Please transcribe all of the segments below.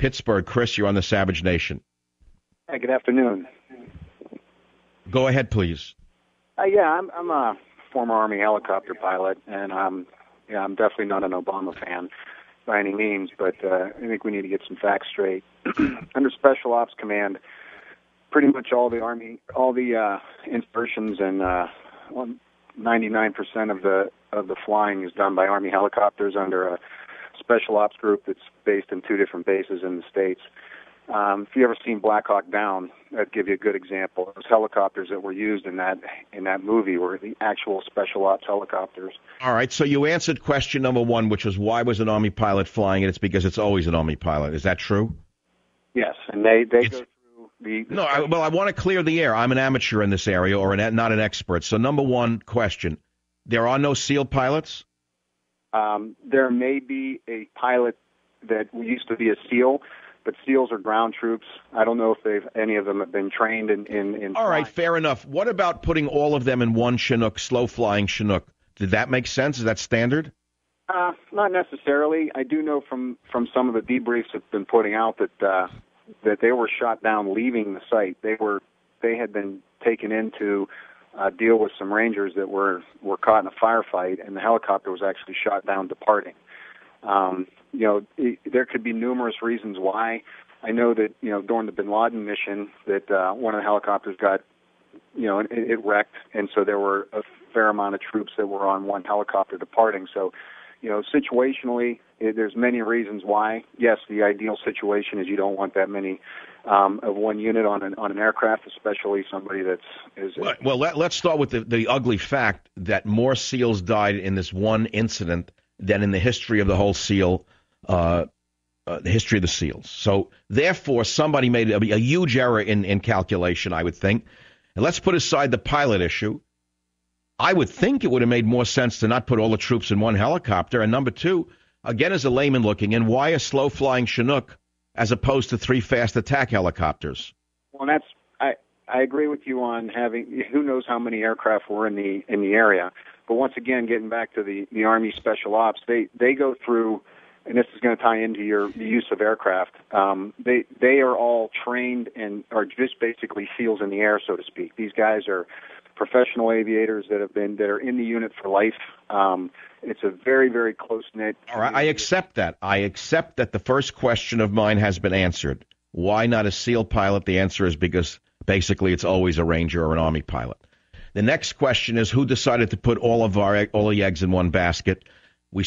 Pittsburgh. Chris, you're on the Savage Nation. Hey, good afternoon. Go ahead, please. Yeah, I'm a former Army helicopter pilot, and I'm definitely not an Obama fan by any means, but I think we need to get some facts straight. Under Special Ops Command, pretty much all the insertions and 99% of the flying is done by Army helicopters under a Special Ops group that's based in 2 different bases in the States. If you ever seen Black Hawk Down, that'd give you a good example. Those helicopters that were used in that movie were the actual Special Ops helicopters. All right, so you answered question number 1, which was why was an Army pilot flying it? It's because it's always an Army pilot. Is that true? Yes, and they go through the... No, I want to clear the air. I'm an amateur in this area, or not an expert. So number 1 question, there are no SEAL pilots? There may be a pilot that used to be a SEAL, but SEALs are ground troops. I don't know if any of them have been trained in All right, fair enough. What about putting all of them in one Chinook, slow-flying Chinook? Did that make sense? Is that standard? Not necessarily. I do know from some of the debriefs that's been putting out that they were shot down leaving the site. They had been taken in to deal with some Rangers that were caught in a firefight, and the helicopter was actually shot down departing. There could be numerous reasons why. I know that, during the Bin Laden mission that one of the helicopters got, it wrecked, and so there were a fair amount of troops that were on one helicopter departing. So, situationally, there's many reasons why. Yes, the ideal situation is you don't want that many of one unit on an aircraft, especially somebody that's... Well, let's start with the ugly fact that more SEALs died in this one incident than in the history of the whole SEAL, the history of the SEALs. So, therefore, somebody made a huge error in calculation, I would think. And let's put aside the pilot issue. I would think it would have made more sense to not put all the troops in one helicopter. And number 2, again, as a layman looking in, why a slow-flying Chinook as opposed to 3 fast attack helicopters? Well, I agree with you on having, who knows how many aircraft were in the area. But once again, getting back to the Army Special Ops, they go through, and this is going to tie into your use of aircraft. They are all trained and are just basically SEALs in the air, so to speak. These guys are professional aviators that are in the unit for life. It's a very, very close-knit... All right, I accept that. I accept that the first question of mine has been answered. Why not a SEAL pilot? The answer is because basically it's always a Ranger or an Army pilot. The next question is who decided to put all the eggs in one basket? We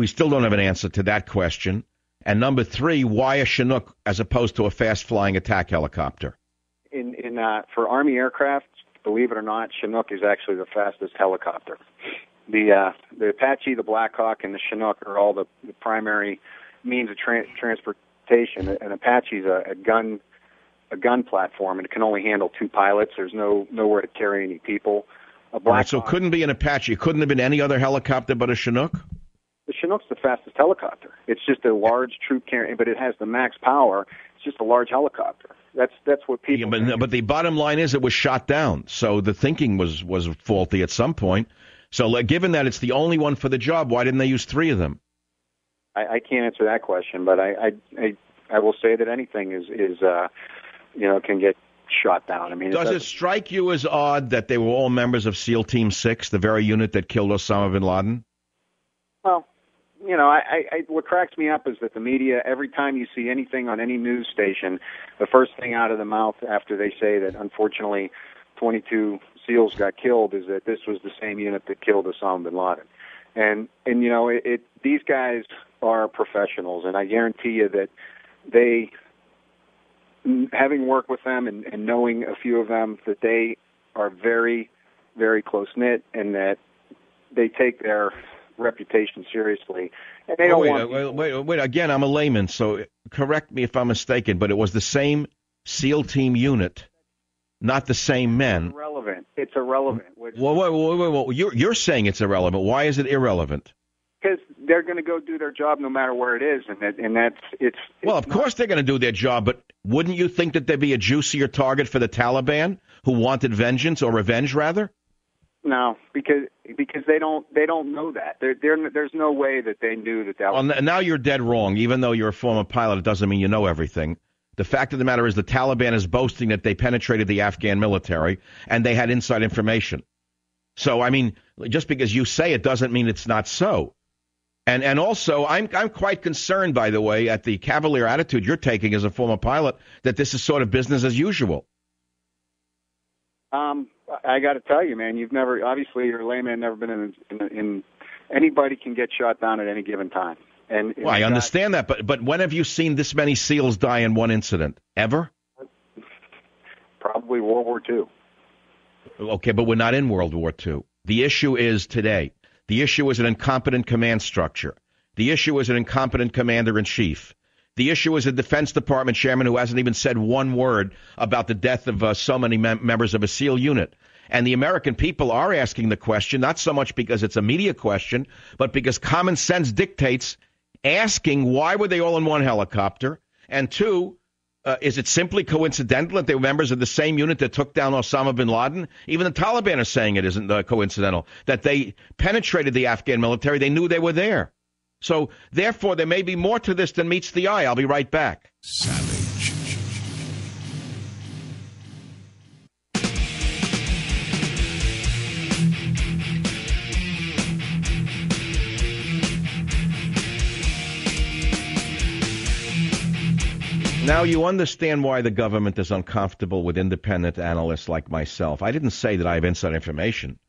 still don't have an answer to that question. And number 3, why a Chinook as opposed to a fast-flying attack helicopter? For Army aircraft, believe it or not, Chinook is actually the fastest helicopter. The Apache, the Black Hawk, and the Chinook are all the primary means of transportation. An Apache is a gun platform, and it can only handle 2 pilots. There's nowhere to carry any people. So it couldn't be an Apache. It couldn't have been any other helicopter but a Chinook? The Chinook's the fastest helicopter. It's just a large troop carrying, but it has the max power. It's just a large helicopter. That's what people... Yeah, but the bottom line is it was shot down, so the thinking was faulty at some point. So given that it's the only one for the job, why didn't they use 3 of them? I can't answer that question, but I will say that anything is can get shot down. I mean, does it strike you as odd that they were all members of SEAL Team 6, the very unit that killed Osama bin Laden? Well, what cracks me up is that the media, every time you see anything on any news station, the first thing out of the mouth after they say that unfortunately 22 SEALs got killed is that this was the same unit that killed Osama bin Laden. And these guys are professionals, and I guarantee you that they, having worked with them and knowing a few of them, that they are very, very close-knit and that they take their reputation seriously. And they don't wait. Again, I'm a layman, so correct me if I'm mistaken, but it was the same SEAL team unit, not the same men. It's irrelevant. Well, you're saying it's irrelevant. Why is it irrelevant? Because they're going to go do their job no matter where it is, Well, of course they're going to do their job, but wouldn't you think that there'd be a juicier target for the Taliban who wanted vengeance or revenge, rather? No, because they don't know that. There's no way that they knew that Well, was. now you're dead wrong. Even though you're a former pilot, it doesn't mean you know everything. The fact of the matter is the Taliban is boasting that they penetrated the Afghan military and they had inside information. So, I mean, just because you say it doesn't mean it's not so. And also, I'm quite concerned, by the way, at the cavalier attitude you're taking as a former pilot, that this is sort of business as usual. I got to tell you, man, obviously you're a layman, never been in anybody can get shot down at any given time. And well, I understand that, but when have you seen this many SEALs die in one incident? Ever? Probably World War II. Okay, but we're not in World War II. The issue is today. The issue is an incompetent command structure. The issue is an incompetent commander-in-chief. The issue is a Defense Department chairman who hasn't even said one word about the death of so many members of a SEAL unit. And the American people are asking the question, not so much because it's a media question, but because common sense dictates asking why were they all in one helicopter? And two, is it simply coincidental that they were members of the same unit that took down Osama bin Laden? Even the Taliban are saying it isn't coincidental, that they penetrated the Afghan military. They knew they were there. So, therefore, there may be more to this than meets the eye. I'll be right back. Savage. Now, you understand why the government is uncomfortable with independent analysts like myself. I didn't say that I have inside information,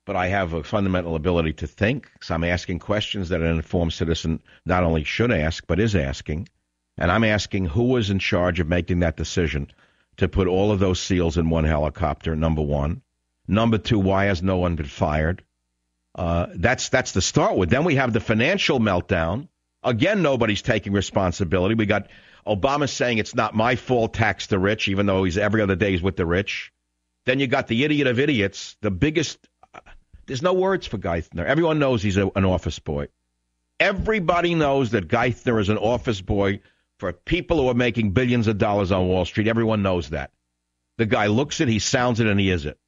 but I have a fundamental ability to think. So I'm asking questions that an informed citizen not only should ask, but is asking. And I'm asking who was in charge of making that decision to put all of those SEALs in one helicopter, number one. Number two, why has no one been fired? That's to start with. Then we have the financial meltdown. Again, nobody's taking responsibility. We got Obama saying it's not my fault, tax the rich, even though he's every other day he's with the rich. Then you got the idiot of idiots, the biggest. There's no words for Geithner. Everyone knows he's an office boy. Everybody knows that Geithner is an office boy for people who are making billions of dollars on Wall Street. Everyone knows that. The guy looks it, he sounds it, and he is it.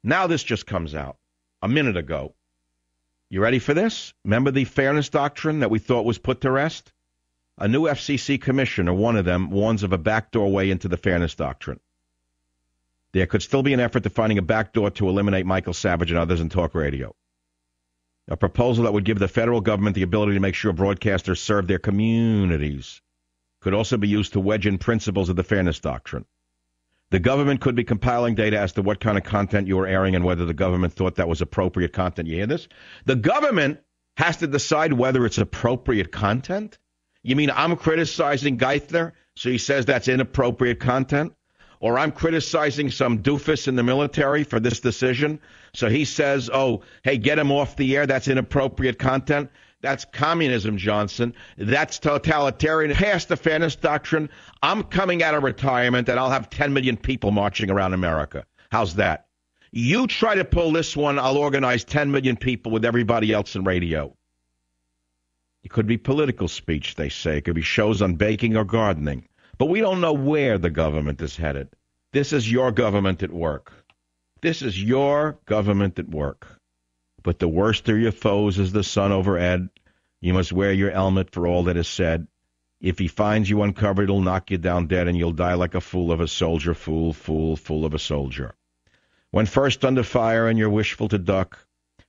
Now this just comes out a minute ago. You ready for this? Remember the fairness doctrine that we thought was put to rest? A new FCC commissioner, one of them, warns of a backdoor way into the fairness doctrine. There could still be an effort to finding a backdoor to eliminate Michael Savage and others in talk radio. A proposal that would give the federal government the ability to make sure broadcasters serve their communities could also be used to wedge in principles of the fairness doctrine. The government could be compiling data as to what kind of content you were airing and whether the government thought that was appropriate content. You hear this? The government has to decide whether it's appropriate content? You mean I'm criticizing Geithner, so he says that's inappropriate content? Or I'm criticizing some doofus in the military for this decision, so he says, oh, hey, get him off the air, that's inappropriate content? That's communism, Johnson. That's totalitarian. Past the fairness doctrine, I'm coming out of retirement and I'll have 10 million people marching around America. How's that? You try to pull this one, I'll organize 10 million people with everybody else in radio. It could be political speech, they say. It could be shows on baking or gardening. But we don't know where the government is headed. This is your government at work. This is your government at work. But the worst of your foes is the sun overhead. You must wear your helmet for all that is said. If he finds you uncovered, he'll knock you down dead, and you'll die like a fool of a soldier. Fool, fool, fool of a soldier. When first under fire and you're wishful to duck,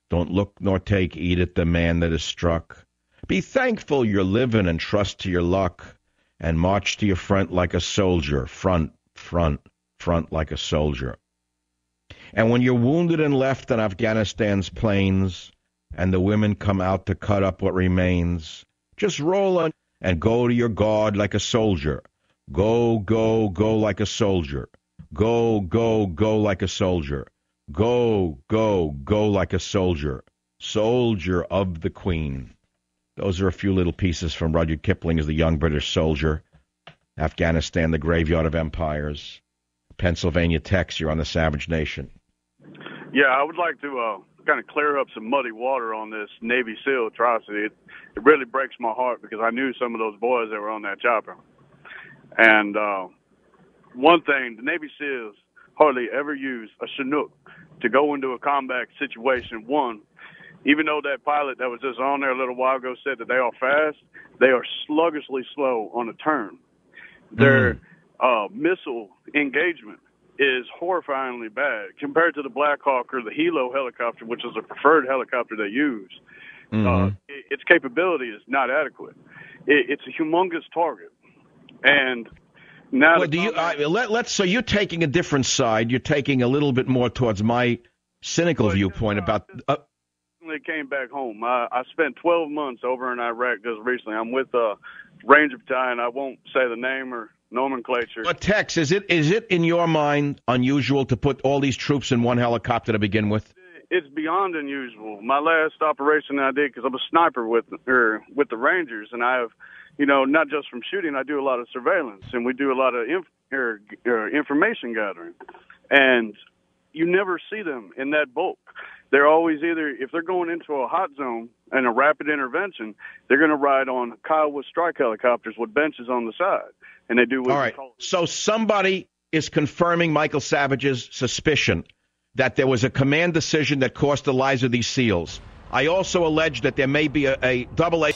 don't look nor take heed at the man that is struck. Be thankful you're living and trust to your luck, and march to your front like a soldier. Front, front, front like a soldier. And when you're wounded and left on Afghanistan's plains, and the women come out to cut up what remains, just roll on and go to your God like a soldier. Go, go, go like a soldier. Go, go, go like a soldier. Go, go, go like a soldier. Soldier of the Queen. Those are a few little pieces from Rudyard Kipling's The Young British Soldier. Afghanistan, the Graveyard of Empires. Pennsylvania Tex, you're on the Savage Nation. Yeah, I would like to kind of clear up some muddy water on this Navy SEAL atrocity. It really breaks my heart because I knew some of those boys that were on that chopper. And one thing, the Navy SEALs hardly ever use a Chinook to go into a combat situation. One, even though that pilot that was just on there a little while ago said that they are fast, they are sluggishly slow on a turn. Their missile engagement is horrifyingly bad compared to the Black Hawk or the Hilo helicopter, which is a preferred helicopter they use. Its capability is not adequate. It's a humongous target. And now, so you're taking a different side. You're taking a little bit more towards my cynical viewpoint about. They came back home. I spent 12 months over in Iraq just recently. I'm with a Ranger battalion. I won't say the name or nomenclature. But Tex, is it in your mind unusual to put all these troops in one helicopter to begin with? It's beyond unusual. My last operation I did, because I'm a sniper with the Rangers, and I have, not just from shooting, I do a lot of surveillance, and we do a lot of information gathering. And you never see them in that bulk. They're always either, if they're going into a hot zone and a rapid intervention, they're going to ride on Kiowa strike helicopters with benches on the side. And they do what all right. So somebody is confirming Michael Savage's suspicion that there was a command decision that cost the lives of these SEALs. I also allege that there may be a double A.